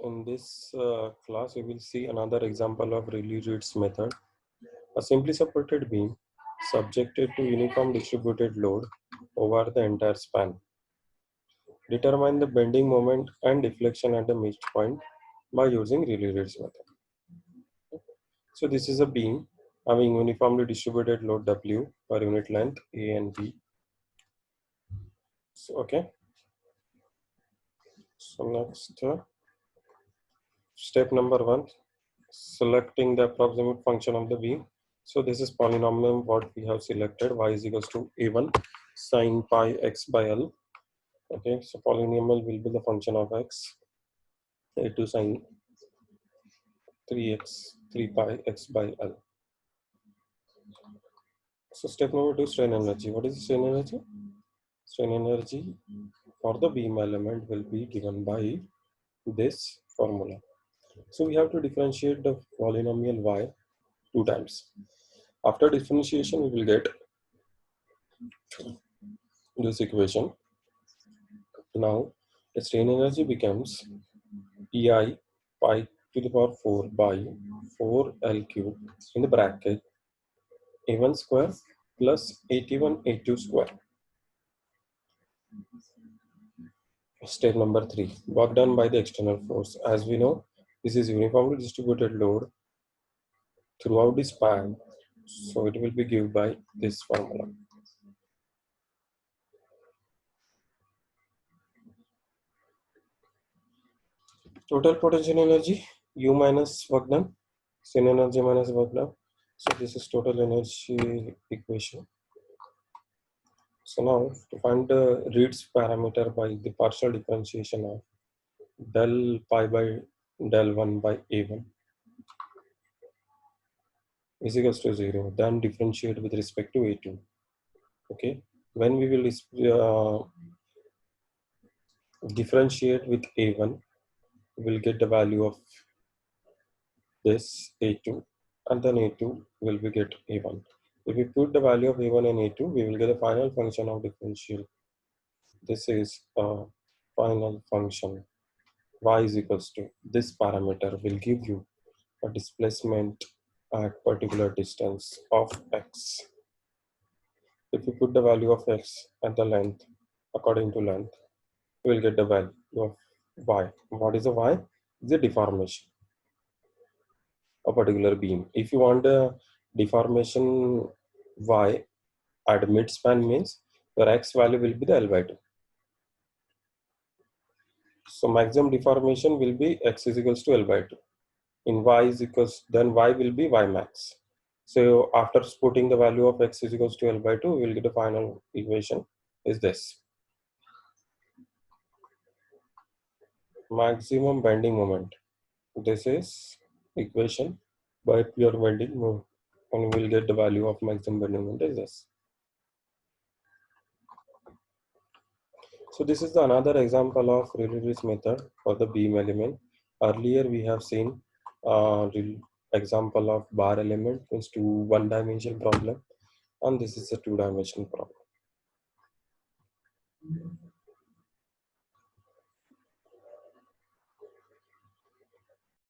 In this class, we will see another example of Rayleigh-Ritz method. A simply supported beam subjected to uniform distributed load over the entire span. Determine the bending moment and deflection at the midpoint by using Rayleigh-Ritz method. So this is a beam having uniformly distributed load W per unit length A and B. So, okay. So next, step number 1, selecting the approximate function of the beam. So this is polynomial what we have selected, y is equals to a1 sine pi x by L. Okay, so polynomial will be the function of x, a2 sine 3 pi x by L. So step number 2, strain energy. What is strain energy? Strain energy for the beam element will be given by this formula. So we have to differentiate the polynomial y 2 times. After differentiation, we will get this equation. Now, the strain energy becomes Pi pi to the power 4 by 4L cube in the bracket A1 square plus AT1 A2 square. Step number 3, work done by the external force. As we know, this is uniformly distributed load throughout the span, so it will be given by this formula. Total potential energy, U minus work done, strain energy minus work done. So this is total energy equation. So now to find the Reed's parameter by the partial differentiation of del pi by del 1 by A1 is equals to 0, then differentiate with respect to A2. Okay, when we will differentiate with A1, we will get the value of this A2, and then A2 will be get A1. If we put the value of A1 and A2, we will get a final function of differential. This is a final function. Y is equals to this parameter will give you a displacement at particular distance of x. If you put the value of x at the length according to length, you will get the value of y. What is a y? It's a deformation of a particular beam. If you want a deformation y at midspan means your x value will be the L by 2. So maximum deformation will be x is equals to L by 2. In y is equals, then y will be y max. So after putting the value of x is equals to L by 2, we will get a final equation is this. Maximum bending moment. This is equation by pure bending moment, and we will get the value of maximum bending moment is this. So this is another example of Rayleigh-Ritz method for the beam element. Earlier we have seen example of bar element means to one-dimensional problem, and this is a two-dimensional problem.